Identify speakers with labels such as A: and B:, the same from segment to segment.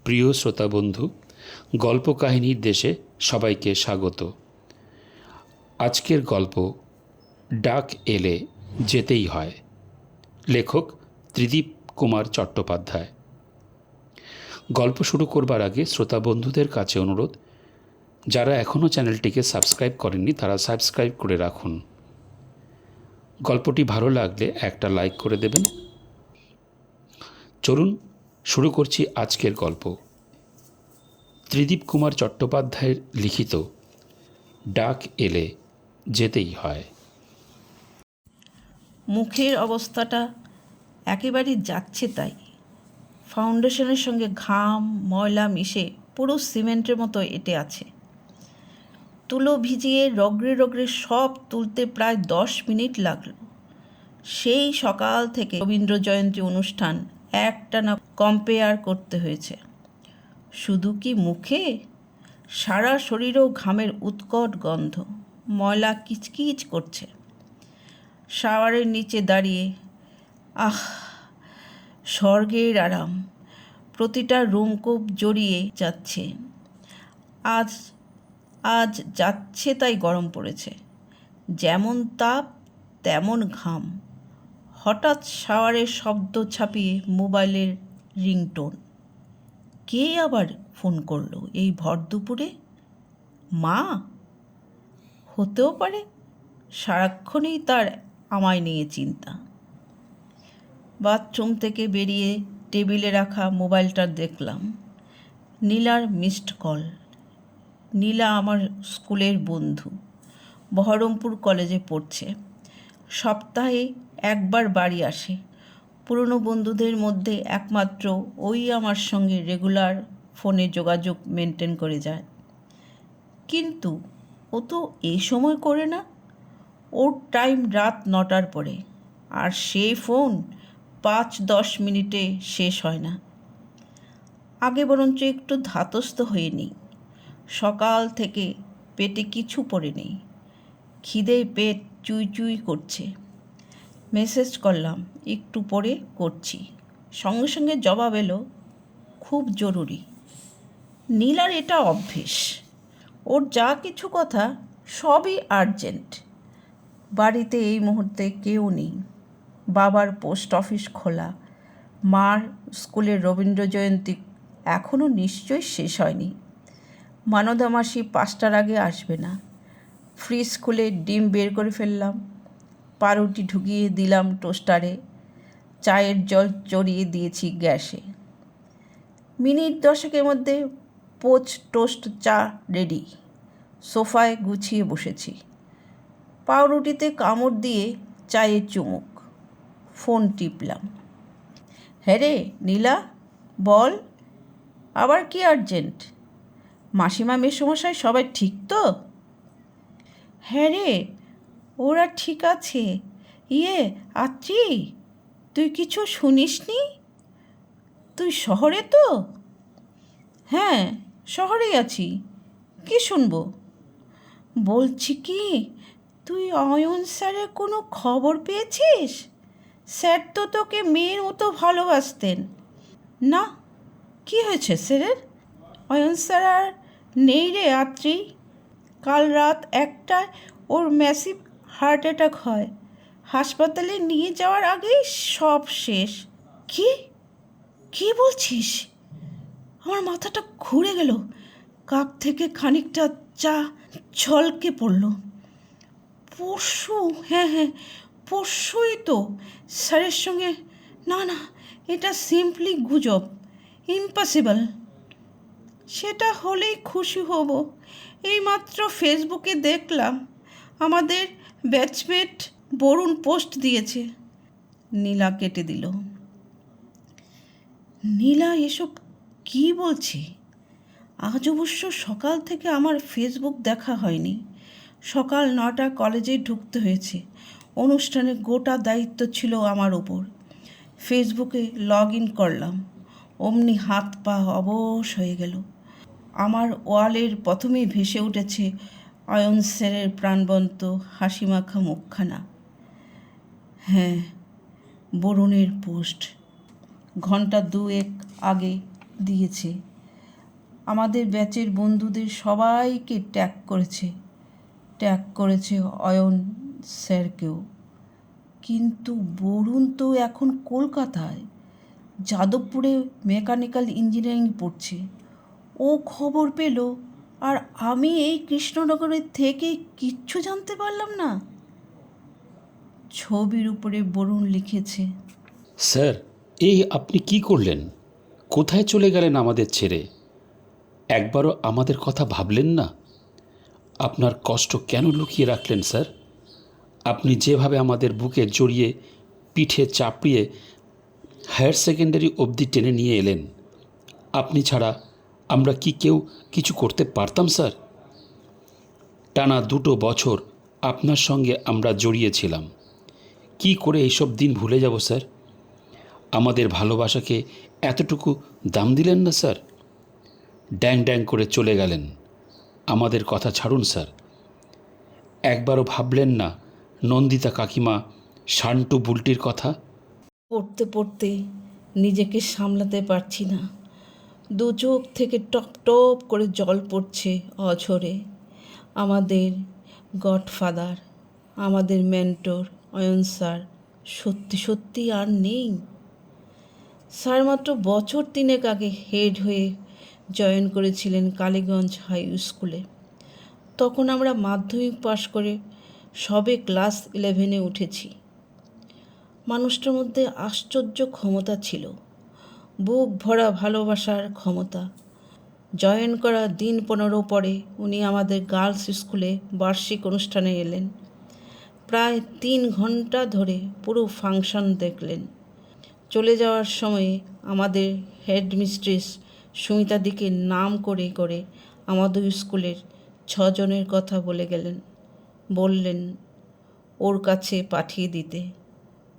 A: প্রিয় শ্রোতা বন্ধু, গল্প কাহিনীর দেশে সবাইকে স্বাগত। আজকের গল্প ডাক এলে যেতেই হয়। লেখক ত্রিদীপ কুমার চট্টোপাধ্যায়। গল্প শুরু করবার আগে শ্রোতা বন্ধুদের কাছে অনুরোধ, যারা এখনও চ্যানেলটিকে সাবস্ক্রাইব করেননি তারা সাবস্ক্রাইব করে রাখুন। গল্পটি ভালো লাগলে একটা লাইক করে দেবেন। চলুন শুরু করছি আজকের গল্প। ত্রিদীপ কুমার চট্টোপাধ্যায়ের লিখিত ডাক এলে যেতেই হয়।
B: মুখের অবস্থাটা একেবারে যাচ্ছে তাই। ফাউন্ডেশনের সঙ্গে ঘাম ময়লা মিশে পুরো সিমেন্টের মতো এঁটে আছে। তুলো ভিজিয়ে রগড়ে রগড়ে সব তুলতে প্রায় 10 মিনিট লাগলো। সেই সকাল থেকে রবীন্দ্র জয়ন্তী অনুষ্ঠান একটানা কম্পেয়ার করতে হয়েছে। শুধু কি মুখে, সারা শরীরেও ঘামের উৎকট গন্ধ, ময়লা কিচকিচ করছে। শাওয়ারের নিচে দাঁড়িয়ে স্বর্গের আরাম, প্রতিটা রোমকূপ জড়িয়ে যাচ্ছে। আজ যাচ্ছে তাই গরম পড়েছে, যেমন তাপ তেমন ঘাম। হঠাৎ শাওয়ারের শব্দ ছাপিয়ে মোবাইলের রিংটোন। কে আবার ফোন করলো এই ভর দুপুরে? মা হতেও পারে। সারাক্ষণই তার আমায় নিয়ে চিন্তা। বাথরুম থেকে বেরিয়ে টেবিলে রাখা মোবাইলটা দেখলাম। নীলার মিসড কল। নীলা আমার স্কুলের বন্ধু, বহরমপুর কলেজে পড়ছে। সপ্তাহে একবার বাড়ি আসে। পুরনো বন্ধুদের মধ্যে একমাত্র ওই আমার সঙ্গে রেগুলার ফোনে যোগাযোগ মেনটেন করে যায়। কিন্তু ও তো এই সময় করে না। ওর টাইম রাত 9টার পরে, আর সেই ফোন 5-10 মিনিটে শেষ হয় না। আগে বরঞ্চ একটু ধাতস্থ হয়ে নিই। সকাল থেকে পেটে কিছু পড়ে নেই, খিদেয় পেট চুই চুই করছে। মেসেজ করলাম, একটু পরে করছি। সঙ্গে সঙ্গে জবাব এলো, খুব জরুরি। নীলার এটা অভ্যেস। ওর যা কিছু কথা সবই আর্জেন্ট। বাড়িতে এই মুহূর্তে কেউ নেই। বাবার পোস্ট অফিস খোলা, মার স্কুলের রবীন্দ্র জয়ন্তী এখনও নিশ্চয়ই শেষ হয়নি। মানদা মাসি 5টার আগে আসবে না। ফ্রিজ খুলে ডিম বের করে ফেললাম, পাউরুটি ঢুকিয়ে দিলাম টোস্টারে, চায়ের জল চড়িয়ে দিয়েছি গ্যাসে। মিনিট 10-এর মধ্যে পোচ টোস্ট চা রেডি। সোফায় গুছিয়ে বসেছি। পাউরুটিতে কামড় দিয়ে চায়ে চুমুক। ফোন টিপলাম। হ্যাঁ রে নীলা, বল, আবার কি আর্জেন্ট? মাসিমা মেসোমশাই সবাই ঠিক তো? হ্যাঁ রে, ওরা ঠিক আছে। আচ্ছি, তুই কিছু শুনিসনি? তুই শহরে তো? হ্যাঁ, শহরেই আছি। কি শুনবো? বলছি কি, তুই অয়ন স্যারের কোনো খবর পেয়েছিস? স্যার তো তোকে মেয়ের মতো ভালোবাসতেন। না, কি হয়েছে স্যারের? অয়ন স্যার আর নেই রে আত্রি। কাল রাত 1টায় ওর ম্যাসিভ হার্ট অ্যাটাক হয়। হাসপাতালে নিয়ে যাওয়ার আগেই সব শেষ। কি কি বলছিস? আমার মাথাটা ঘুরে গেল। কাপ থেকে খানিকটা চা ছলকে পড়ল। পরশু? হ্যাঁ, পরশুই তো স্যারের সঙ্গে। না, এটা সিম্পলি গুজব, ইম্পসিবল। সেটা হলেই খুশি হব। এইমাত্র ফেসবুকে দেখলাম আমাদের ব্যাচমেট বরুণ পোস্ট দিয়েছে। নীলা কেটে দিল। নীলা এসব কি বলছে? আজ অবশ্য সকাল থেকে আমার ফেসবুক দেখা হয়নি। সকাল 9টা কলেজে ঢুকতে হয়েছে। অনুষ্ঠানের গোটা দায়িত্ব ছিল আমার ওপর। ফেসবুকে লগ ইন করলাম, অমনি হাত পা অবশ হয়ে গেল। আমার ওয়ালের প্রথমেই ভেসে উঠেছে অয়ন স্যারের প্রাণবন্ত হাসিমাখা মুখখানা। হ্যাঁ, বরুণের পোস্ট ঘন্টা 2 আগে দিয়েছে। আমাদের ব্যাচের বন্ধুদের সবাইকে ট্যাগ করেছে অয়ন স্যারকেও। কিন্তু বরুণ তো এখন কলকাতায় যাদবপুরে মেকানিক্যাল ইঞ্জিনিয়ারিং পড়ছে। ও খবর পেল, আর আমি এই কৃষ্ণনগরের থেকে কিচ্ছু জানতে পারলাম না। ছবির উপরে বরুণ লিখেছে,
A: স্যার, এই আপনি কি করলেন? কোথায় চলে গেলেন আমাদের ছেড়ে? একবারও আমাদের কথা ভাবলেন না? আপনার কষ্ট কেন লুকিয়ে রাখলেন স্যার? আপনি যেভাবে আমাদের বুকে জড়িয়ে পিঠে চাপড়িয়ে হায়ার সেকেন্ডারি অবধি টেনে নিয়ে এলেন, আপনি ছাড়া আমরা কি কেউ কিছু করতে পারতাম স্যার? টানা 2 বছর আপনার সঙ্গে আমরা জড়িয়েছিলাম। কি করে এইসব দিন ভুলে যাব স্যার? আমাদের ভালোবাসাকে এতটুকু দাম দিলেন না স্যার? ড্যাং ড্যাং করে চলে গেলেন। আমাদের কথা ছাড়ুন স্যার। একবারও ভাবলেন না নন্দিতা কাকিমা, শান্টু বুলটির কথা?
B: পড়তে পড়তে নিজেকে সামলাতে পারছি না। 2 চোখ থেকে টপ টপ করে জল পড়ছে অঝরে। আমাদের গডফাদার, আমাদের মেন্টর অয়ন স্যার সত্যি সত্যি আর নেই। স্যার মাত্র বছর 3 আগে হেড হয়ে জয়েন করেছিলেন কালীগঞ্জ হাই স্কুলে। তখন আমরা মাধ্যমিক পাশ করে সবে ক্লাস 11-এ উঠেছি। মানুষটার মধ্যে আশ্চর্য ক্ষমতা ছিল, বুক ভরা ভালোবাসার ক্ষমতা। জয়েন করা দিন 15 পরে উনি আমাদের গার্লস স্কুলে বার্ষিক অনুষ্ঠানে এলেন। প্রায় 3 ঘন্টা ধরে পুরো ফাংশন দেখলেন। চলে যাওয়ার সময়ে আমাদের হেডমিস্ট্রেস সুমিতাদিকে নাম করে করে আমাদের স্কুলের 6 জনের কথা বলে গেলেন। বললেন ওর কাছে পাঠিয়ে দিতে।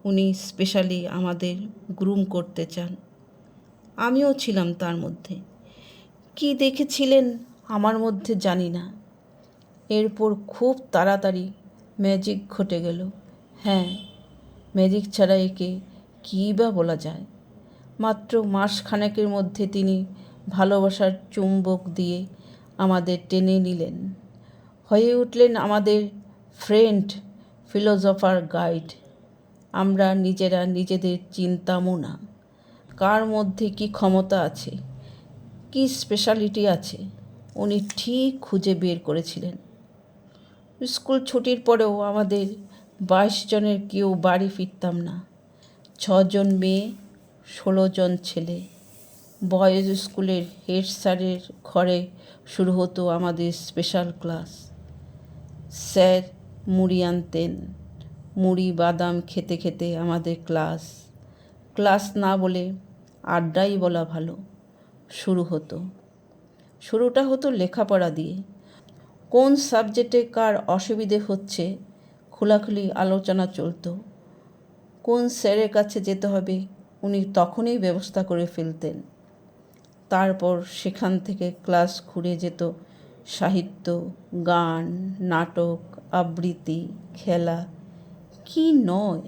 B: উনি স্পেশালি আমাদের গ্রুম করতে চান। আমিও ছিলাম তার মধ্যে। কি দেখেছিলেন আমার মধ্যে জানি না। এরপর খুব তাড়াতাড়ি ম্যাজিক ঘটে গেল। হ্যাঁ, ম্যাজিক ছাড়া একে কী বা বলা যায়। মাত্র মাসখানেকের মধ্যে তিনি ভালোবাসার চুম্বক দিয়ে আমাদের টেনে নিলেন, হয়ে উঠলেন আমাদের ফ্রেন্ড, ফিলোসফার, গাইড। আমরা নিজেরা নিজেদের চিনতামও না কার মধ্যে কী ক্ষমতা আছে, কী স্পেশালিটি আছে। উনি ঠিক খুঁজে বের করেছিলেন। স্কুল ছুটির পরেও আমাদের 22 জনের কেউ বাড়ি ফিরতাম না। 6 জন মেয়ে, 16 জন ছেলে। বয়েজ স্কুলের হেড স্যারের ঘরে শুরু হতো আমাদের স্পেশাল ক্লাস। স্যার মুড়ি আনতেন। মুড়ি বাদাম খেতে খেতে আমাদের ক্লাস না বলে আড্ডাই বলা ভালো শুরুটা হতো লেখাপড়া দিয়ে। কোন সাবজেক্টে কার অসুবিধে হচ্ছে খোলাখুলি আলোচনা চলতো। কোন স্যারের কাছে যেতে হবে উনি তখনই ব্যবস্থা করে ফেলতেন। তারপর সেখান থেকে ক্লাস ঘুরে যেত সাহিত্য, গান, নাটক, আবৃত্তি, খেলা। কি নয়!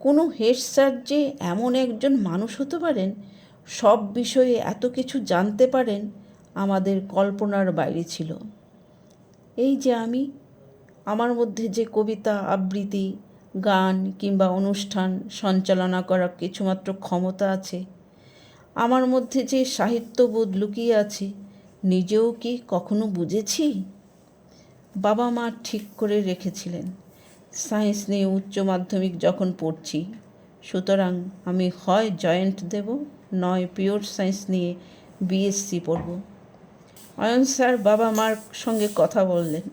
B: কোনো হেড স্যার যে এমন একজন মানুষ হতে পারেন, সব বিষয়ে এত কিছু জানতে পারেন, আমাদের কল্পনার বাইরে ছিল। এই যে আমার মধ্যে যে কবিতা, আবৃত্তি, গান কিংবা অনুষ্ঠান সঞ্চালনা করার কিছুমাত্র ক্ষমতা আছে, আমার মধ্যে যে সাহিত্যবোধ লুকিয়ে আছে, নিজেও কি কখনো বুঝেছি? বাবা মা ঠিক করে রেখেছিলেন সায়েন্স নিয়ে উচ্চ মাধ্যমিক যখন পড়ছি, সুতরাং আমি হয় জয়েন্ট দেব, নয় পিওর সায়েন্স নিয়ে বিএসসি পড়ব। অয়ন স্যার বাবা মার সঙ্গে কথা বললেন।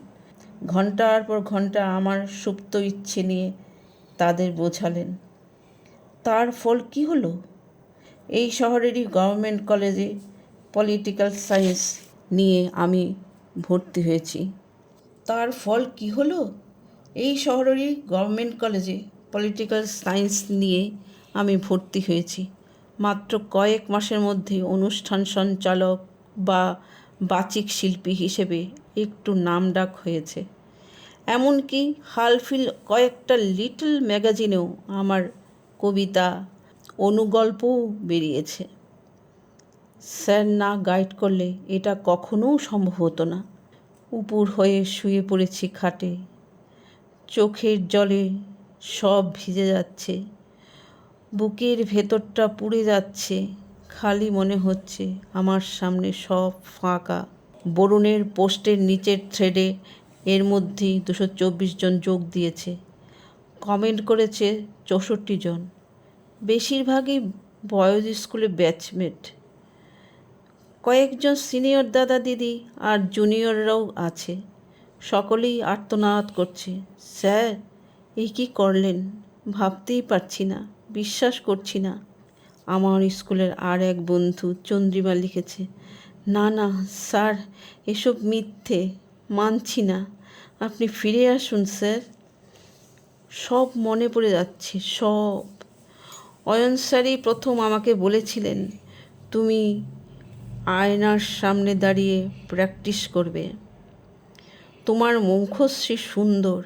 B: ঘন্টার পর ঘন্টা আমার সুপ্ত ইচ্ছে নিয়ে তাদের বোঝালেন। তার ফল কি হলো? এই শহরেরই গভর্নমেন্ট কলেজে পলিটিক্যাল সায়েন্স নিয়ে আমি ভর্তি হয়েছি। তার ফল কি হলো? এই শহরেরই গভর্নমেন্ট কলেজে পলিটিক্যাল সায়েন্স নিয়ে আমি ভর্তি হয়েছি। মাত্র কয়েক মাসের মধ্যে অনুষ্ঠান সঞ্চালক বা বাচিক শিল্পী হিসেবে একটু নামডাক হয়েছে। এমনকি হালফিল কয়েকটা লিটল ম্যাগাজিনেও আমার কবিতা, অনুগল্পও বেরিয়েছে। স্যার না গাইড করলে এটা কখনো সম্ভব হতো না। উপুর হয়ে শুয়ে পড়েছি খাটে, চোখের জলে সব ভিজে যাচ্ছে, বুকের ভেতরটা পুড়ে যাচ্ছে, খালি মনে হচ্ছে আমার সামনে সব ফাঁকা। বরুণের পোস্টের নিচের থ্রেডে এর মধ্যেই 224 জন যোগ দিয়েছে, কমেন্ট করেছে 64 জন, বেশিরভাগই বয়েজ স্কুলে ব্যাচমেট। কয়েকজন সিনিয়র দাদা দিদি আর জুনিয়ররাও আছে। সকলেই আর্তনাদ করছে, স্যার এই কী করলেন, ভাবতেই পারছি না, বিশ্বাস করছি না। আমার স্কুলের আর এক বন্ধু চন্দ্রিমা লিখেছে, না না স্যার, এসব মিথ্যে, মানছি না, আপনি ফিরে আসুন স্যার। সব মনে পড়ে যাচ্ছে, সব। অয়ন স্যারই প্রথম আমাকে বলেছিলেন, তুমি আয়নার সামনে দাঁড়িয়ে প্র্যাকটিস করবে, তোমার মুখশ্রী সুন্দর,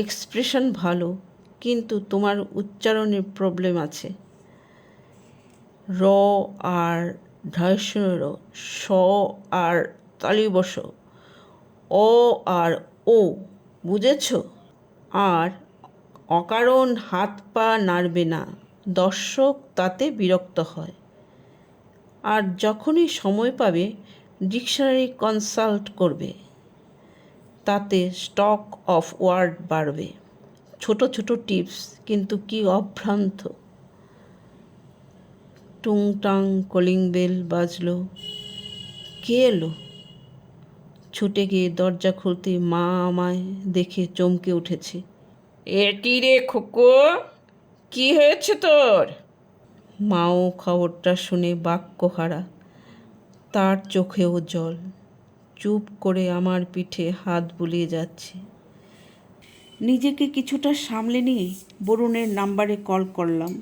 B: এক্সপ্রেশন ভালো, কিন্তু তোমার উচ্চারণের প্রবলেম আছে। র আর ঢাইশর, স আর তালিবস, অ আর ও, বুঝেছ? আর অকারণ হাত পা নাড়বে না, দর্শক তাতে বিরক্ত হয়। আর যখনই সময় পাবে ডিকশনারি কনসাল্ট করবে, তাতে স্টক অফ ওয়ার্ড বাড়বে। ছোট ছোট টিপস, কিন্তু কি অভ্রান্ত। টুংটাং কলিং বেল বাজলো। কে এলো? ছুটে গিয়ে দরজা খুলতে মা আমায় দেখে চমকে উঠেছে। এ কি রে খোকো, কি হয়েছে তোর? মাও খবরটা শুনে বাক্যহারা, তার চোখেও জল। চুপ করে আমার পিঠে হাত বুলিয়ে যাচ্ছে। নিজেকে কিছুটা সামলে নিয়ে বরুণের নাম্বারে কল করলাম।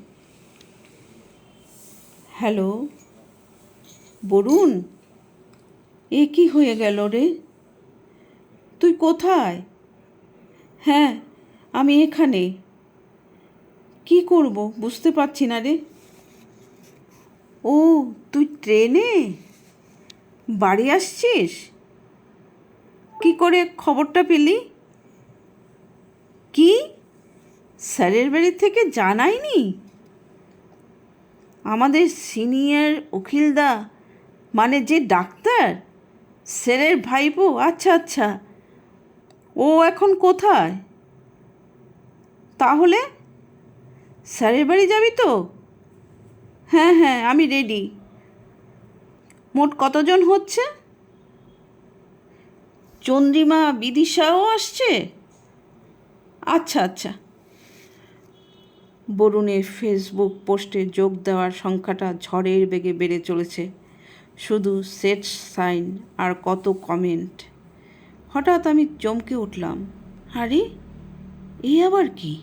B: হ্যালো বরুণ, এ কি হয়ে গেল রে? তুই কোথায়? হ্যাঁ আমি এখানে। কি করব বুঝতে পারছি না রে। ও, তুই ট্রেনে বাড়ি আসছিস? কি করে খবরটা পেলি? কি, স্যারের বাড়ি থেকে জানায়নি? আমাদের সিনিয়র উকিলদা, মানে যে ডাক্তার, স্যারের ভাইপো? আচ্ছা আচ্ছা, ও এখন কোথায়? তাহলে স্যারের বাড়ি যাবি তো? হ্যাঁ হ্যাঁ আমি রেডি। মোট কতজন হচ্ছে? চন্দ্রিমা বিদিশাও আসছে? আচ্ছা আচ্ছা। বরুণের ফেসবুক পোস্টে যোগ দেওয়ার সংখ্যাটা ঝড়ের বেগে বেড়ে চলেছে। শুধু সেট সাইন আর কত কমেন্ট। হঠাৎ আমি চমকে উঠলাম, আরে এই আবার কি?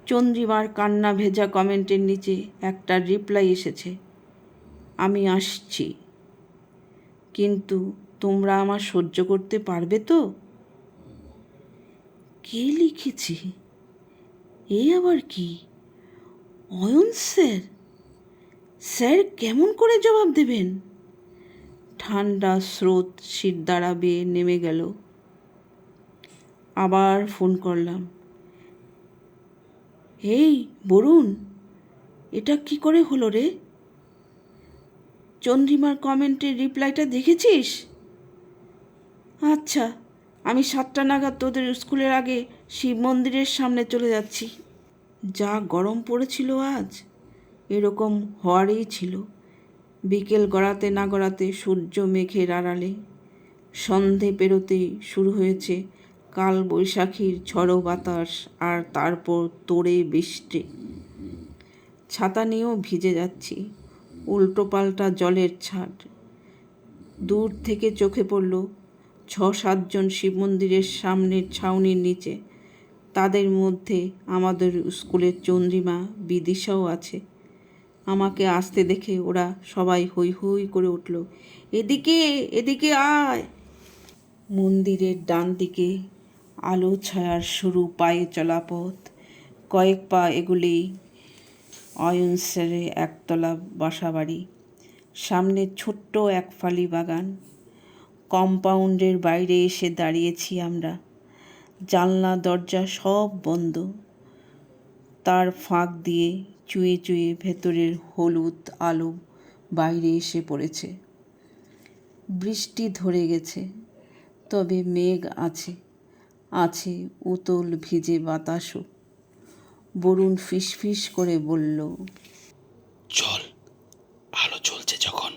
B: চন্দ্রিমার কান্না ভেজা কমেন্টের নিচে একটা রিপ্লাই এসেছে, আমি আসছি, কিন্তু তোমরা আমার সহ্য করতে পারবে তো? কে লিখেছে? এই আবার কি? অয়ন স্যার? স্যার কেমন করে জবাব দেবেন? ঠান্ডা স্রোত শির দ্বারা বেয়ে নেমে গেল। আবার ফোন করলাম। এই বরুণ, এটা কি করে হলো রে? চন্দ্রিমার কমেন্টের রিপ্লাইটা দেখেছিস? আচ্ছা, আমি 7টা নাগাদ তোদের স্কুলের আগে শিব মন্দিরের সামনে চলে যাচ্ছি। যা গরম পড়েছিল আজ, এরকম হওয়ারই ছিল। বিকেল গড়াতে না গড়াতে সূর্য মেঘের আড়ালে। সন্ধে পেরোতেই শুরু হয়েছে কাল বৈশাখীর ঝড়ো বাতাস, আর তারপর তোড়ে বৃষ্টি। ছাতা নিয়েও ভিজে যাচ্ছি, উল্টো পাল্টা জলের ছাট। দূর থেকে চোখে পড়ল 6-7 জন শিব মন্দিরের সামনের ছাউনির নিচে। তাদের মধ্যে আমাদের স্কুলের চন্দ্রিমা বিদিশাও আছে। আমাকে আসতে দেখে ওরা সবাই হৈ হৈ করে উঠল, এদিকে এদিকে আয়। মন্দিরের ডান দিকে আলো ছায়ার সরু পায়ে চলা পথ। কয়েক পা এগুলেই অয়ন স্যারের একতলা বাসা বাড়ি। সামনে ছোট্ট এক ফালি বাগান। কম্পাউন্ডের বাইরে এসে দাঁড়িয়েছি আমরা। জানলা দরজা সব বন্ধ। তার ফাঁক দিয়ে চুঁয়ে চুঁয়ে ভেতরের হলুদ আলো বাইরে এসে পড়েছে। বৃষ্টি ধরে গেছে, তবে মেঘ আছে, আছে উতল ভিজে বাতাসও। বরুণ ফিসফিস করে বলল,
A: চল, আলো জ্বলছে যখন,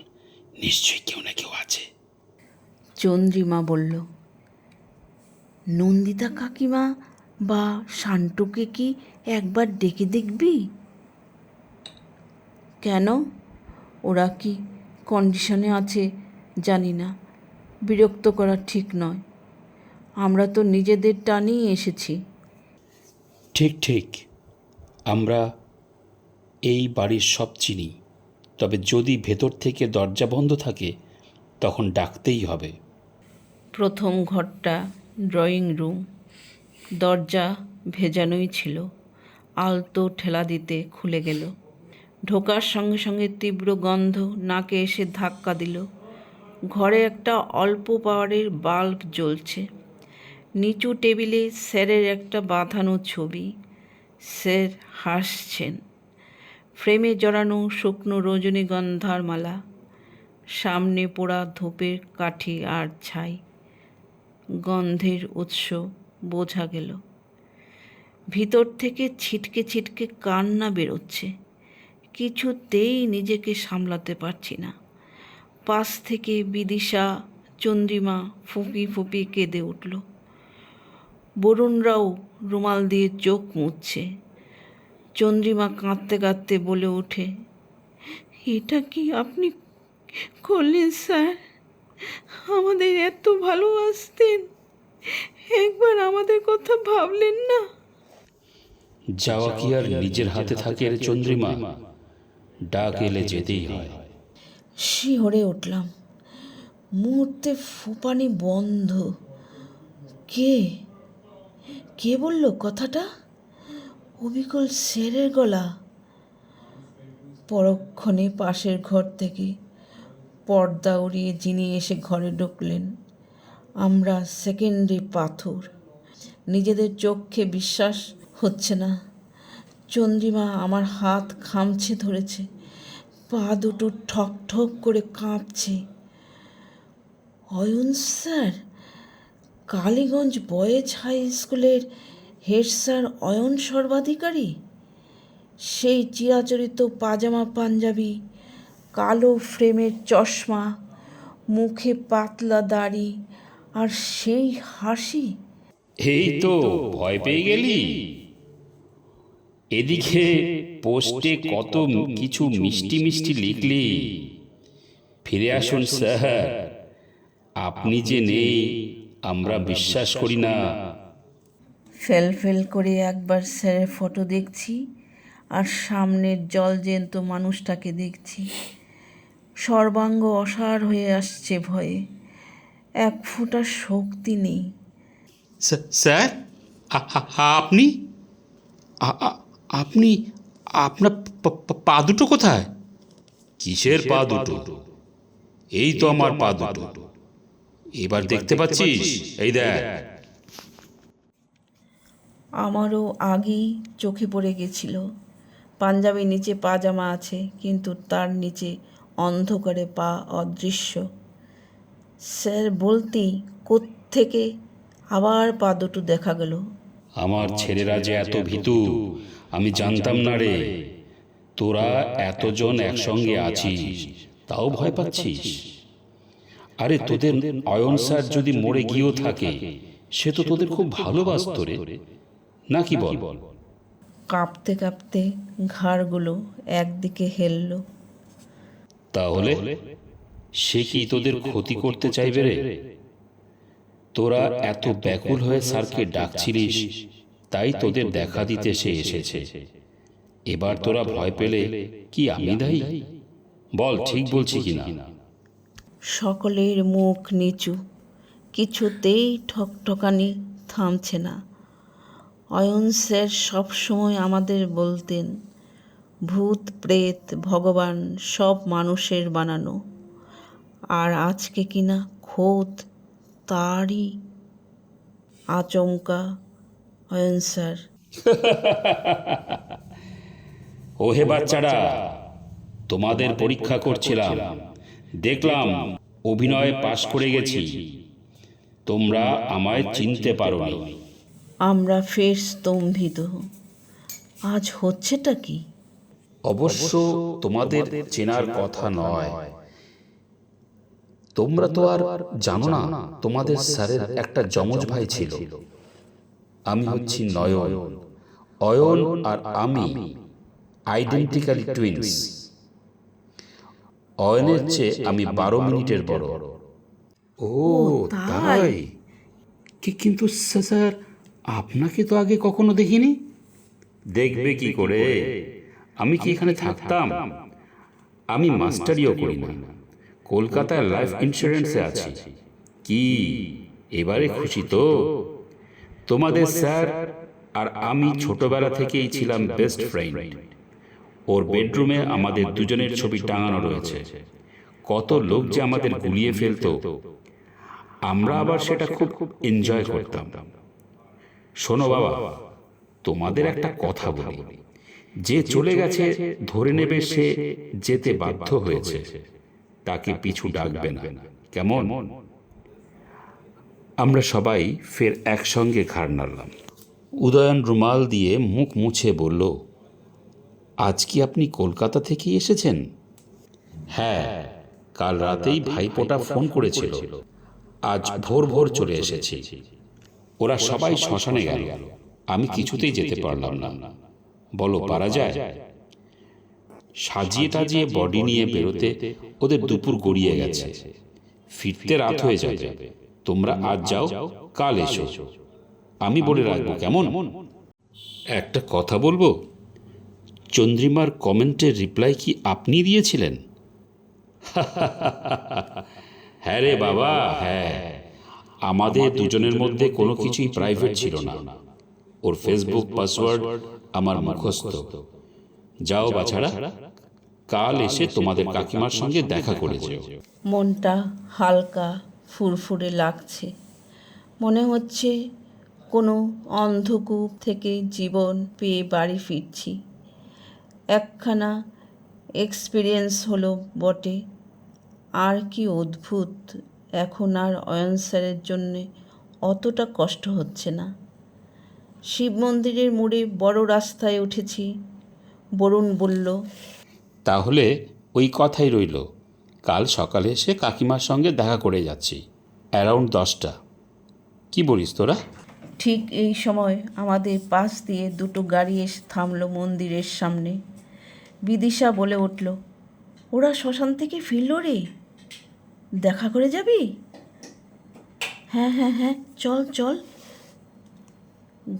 A: নিশ্চয়ই কেউ না কেউ আছে।
B: চন্দ্রিমা বলল, নন্দিতা কাকিমা বা শান্টুকে কি একবার ডেকে দেখবি? কেন? ওরা কি কন্ডিশনে আছে জানি না, বিরক্ত করা ঠিক নয়। আমরা তো নিজেদের টানেই এসেছি।
A: ঠিক ঠিক, আমরা এই বাড়ির সব চিনি, তবে যদি ভেতর থেকে দরজা বন্ধ থাকে তখন ডাকতেই হবে।
B: প্রথম ঘরটা ড্রয়িং রুম। দরজা ভেজানোই ছিল, আলতো ঠেলা দিতে খুলে গেল। ঢোকার সঙ্গে সঙ্গে তীব্র গন্ধ নাকে এসে ধাক্কা দিল। ঘরে একটা অল্প পাওয়ারের বাল্ব জ্বলছে। নিচু টেবিলে স্যারের একটা বাঁধানো ছবি। স্যার হাসছেন। ফ্রেমে জড়ানো শুকনো রজনীগন্ধার মালা, সামনে পোড়া ধূপের কাঠি আর ছাই। গন্ধের উৎস বোঝা গেল। ভিতর থেকে ছিটকে ছিটকে কান্না বেরোচ্ছে। কিছুতেই নিজেকে সামলাতে পারছি না। পাশ থেকে বিদিশা, চন্দ্রিমা ফুঁপি ফুঁপি কেঁদে উঠল। বরুণরাও রুমাল দিয়ে চোখ মুছছে। চন্দ্রিমা কাঁদতে কাঁদতে বলে ওঠে, এটা কি আপনি করলেন স্যার? আমাদের এত ভালোবাসতেন, একবার আমাদের কথা ভাবলেন না?
A: যাওয়া কি আর নিজের হাতে থাকে রে চন্দ্রিমা? ডাক এলে যেতেই হয়।
B: শিহরে উঠলাম। মুহূর্তে ফুপানি বন্ধ। কে কে বলল কথাটা? অবিকল স্যারের গলা। পরক্ষণে পাশের ঘর থেকে পর্দা উড়িয়ে যিনি এসে ঘরে ঢুকলেন। আমরা সেকেন্ডে পাথর। নিজেদের চোখে বিশ্বাস হচ্ছে না। চন্দ্রিমা আমার হাত খামছে ধরেছে, পা দুটো ঠক ঠক করে কাঁপছে। Ayan sir, Kaliganj boys high স্কুলের হেড স্যার অয়ন সর্বাধিকারী। সেই চিরাচরিত পাজামা পাঞ্জাবি, কালো ফ্রেমের চশমা, মুখে পাতলা দাড়ি, আর সেই হাসি।
A: এই তো ভয় পেয়ে গেলি? এদিকে পোস্টে কত কিছু মিষ্টি মিষ্টি লিখলি। ফিরে আসুন স্যার, আপনি যে নেই আমরা বিশ্বাস করি না।
B: ফেল ফেল করে একবার স্যারের ফটো দেখছি, আর সামনের জলজ্যান্ত মানুষটাকে দেখছি। সর্বাঙ্গ অসাড় হয়ে আসছে ভয়ে। এক ফোঁটা শক্তি নেই।
A: স্যার, আপনি আপনি আপনার পা দুটো কোথায়? কিসের পা দুটো? এই তো আমার পা দুটো, এবার দেখতে পাচ্ছিস? এই দেখ।
B: আমারও আগেই চোখে পড়ে গেছিল। পাঞ্জাবির নিচে পাজামা আছে, কিন্তু তার নিচে অন্ধকারে পা অদৃশ্য। স্যার বলতেই কোত্থেকে আবার পা দুটো দেখা গেল।
A: আমার ছেলেরা যে এত ভীতু আমি জানতাম না রে। তোরা এতজন একসঙ্গে আছিস, তাও ভয় পাচ্ছিস? আরে তোদের অয়ন স্যার যদি মরে গিয়েও থাকে, সে তো তোদের খুব ভালোবাসত রে, নাকি বল?
B: কাঁপতে কাঁপতে ঘাড়গুলো একদিকে হেলল।
A: তাহলে সে কি তোদের ক্ষতি করতে চাইবে রে? তোরা এত ব্যাকুল হয়ে স্যারকে ডাকছিলিস, তাই তোদের দেখা দিতে সে এসেছে। এবার তোরা ভয় পেলে কি আমি দায়ী? বল, ঠিক বলছি কিনা?
B: সকলের মুখ নিচু, কিছুতেই ঠকঠকানি থামছে না। অয়ন স্যার সবসময় আমাদের বলতেন, ভূত প্রেত ভগবান সব মানুষের বানানো, আর আজকে কিনা খোদ তারই আচমকা অয়ন স্যার।
A: ওহে বাচ্চারা, তোমাদের পরীক্ষা করছিলাম, দেখলাম অভিনয়ে পাশ করে গেছি, তোমরা আমায় চিনতে পারোনি।
B: আমরা ফের স্তম্ভিত। আজ হচ্ছেটা কি?
A: অবশ্য তোমাদের চেনার কথা নয়। তোমরা তো আর জানো না তোমাদের স্যারের একটা যমজ ভাই ছিল। আমি হচ্ছি নয়ন। অয়ন আর আমি আইডেন্টিক্যালি টুইনস। অয়নের চেয়ে আমি 12 মিনিটের বড়। ও তাই? কিন্তু স্যার, আপনাকে তো আগে কখনো দেখিনি। দেখবে কি করে? আমি কি এখানে থাকতাম? আমি মাস্টারিও করি না, কলকাতায় লাইফ ইন্স্যুরেন্সে আছি। কি এবারে খুশি তো? তোমাদের স্যার আর আমি ছোটবেলা থেকেই ছিলাম বেস্ট ফ্রেন্ড। ওর বেডরুমে আমাদের দুজনের ছবি টাঙানো রয়েছে। কত লোক যে আমাদের গুলিয়ে ফেলতো, আমরা আবার সেটা খুব এনজয় করতাম। শোনো বাবা, তোমাদের একটা কথা বলি, যে চলে গেছে ধরে নেবে সে যেতে বাধ্য হয়েছে, তাকে পিছু ডাকবে না, কেমন? আমরা সবাই ফের একসঙ্গে ঘাড় নাড়লাম। উদয়ন রুমাল দিয়ে মুখ মুছে বলল, আজ কি আপনি কলকাতা থেকেই এসেছেন? হ্যাঁ, কাল রাতেই ভাইপোটা ফোন করেছিল, আজ ভোর ভোর চলে এসেছি। ওরা সবাই শ্মশানে গেল, আমি কিছুতেই যেতে পারলাম না। বলো, পারা যায়? সাজিয়ে টাজিয়ে বডি নিয়ে বেরোতে ওদের দুপুর গড়িয়ে গেছে, ফিরতে রাত হয়ে যাবে। তোমরা আজ যাও, কাল এসো। আমি বলে রাখবো, কেমন? একটা কথা বলবো, চন্দ্রিমার কমেন্টের রিপ্লাই কি আপনি দিয়েছিলেন? হ্যাঁ রে বাবা, হ্যাঁ। আমাদের দুজনের মধ্যে কোনো কিছুই প্রাইভেট ছিল না। ওর ফেসবুক পাসওয়ার্ড আমার মুখস্থ। যাও বাছারা, কাল এসে তোমাদের কাকিমার সঙ্গে দেখা করে যেও।
B: মনটা হালকা ফুরফুরে লাগছে। মনে হচ্ছে কোনো অন্ধকূপ থেকে জীবন পেয়ে বাড়ি ফিরছি। একখানা এক্সপিরিয়েন্স হলো বটে। আর কি অদ্ভুত, এখন আর অয়ন স্যারের জন্যে অতটা কষ্ট হচ্ছে না। শিব মন্দিরের মোড়ে বড় রাস্তায় উঠেছি। বরুণ বলল,
A: তাহলে ওই কথাই রইল, কাল সকালে এসে কাকিমার সঙ্গে দেখা করে যাচ্ছি, অ্যারাউন্ড 10টা। কি বলিস তোরা?
B: ঠিক এই সময় আমাদের পাশ দিয়ে দুটো গাড়ি এসে থামলো মন্দিরের সামনে। বিদিশা বলে উঠল, ওরা শ্মশান থেকে ফিরল রে, দেখা করে যাবি? হ্যাঁ হ্যাঁ হ্যাঁ, চল চল।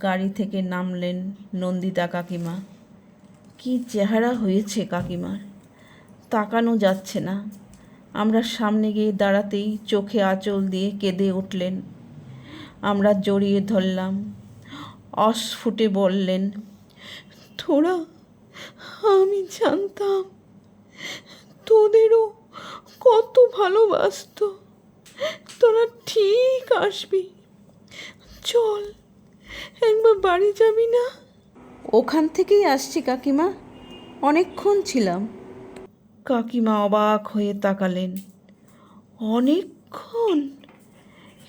B: গাড়ি থেকে নামলেন নন্দিতা কাকিমা। কি চেহারা হয়েছে কাকিমার, তাকানো যাচ্ছে না। আমরা সামনে গিয়ে দাঁড়াতেই চোখে আঁচল দিয়ে কেঁদে উঠলেন। আমরা জড়িয়ে ধরলাম। অস্ফুটে বললেন, তোরা, আমি জানতাম তোদেরও কত ভালোবাসতো, তোরা ঠিক আসবি। চল, একবার বাড়ি যাবি না? ওখান থেকেই আসছি কাকিমা, অনেকক্ষণ ছিলাম। কাকিমা অবাক হয়ে তাকালেন। অনেকক্ষণ?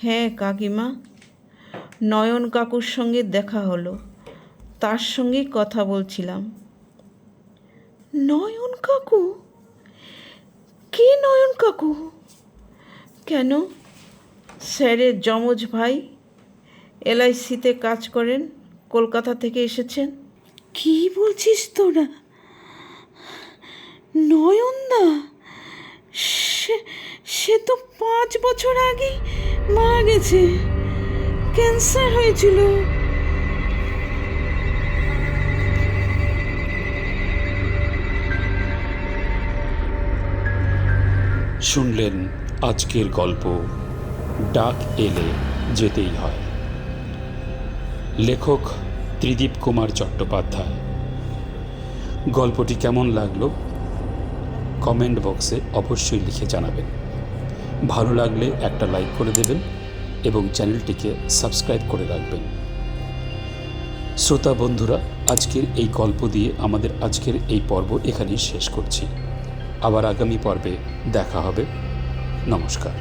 B: হ্যাঁ কাকিমা, নয়ন কাকুর সঙ্গে দেখা হলো, তার সঙ্গেই কথা বলছিলাম। নয়ন কাকু? কে নয়ন কাকু? কেন? স্যারের যমজ ভাই, LIC-তে কাজ করেন, কলকাতা থেকে এসেছেন। কি বলছিস তোরা? নয়নদা? সে তো 5 বছর আগেই মারা গেছে, ক্যান্সার হয়েছিল।
A: শুনলেন আজকের গল্প ডাক এলে যেতেই হয়। লেখক ত্রিদীপ কুমার চট্টোপাধ্যায়, গল্পটি কেমন লাগলো কমেন্ট বক্সে অবশ্যই লিখে জানাবেন। ভালো লাগলে একটা লাইক করে দেবেন এবং চ্যানেলটিকে সাবস্ক্রাইব করে রাখবেন। শ্রোতা বন্ধুরা, আজকের এই গল্প দিয়ে আমাদের আজকের এই পর্ব এখানেই শেষ করছি। আবার আগামী পর্বে দেখা হবে। নমস্কার।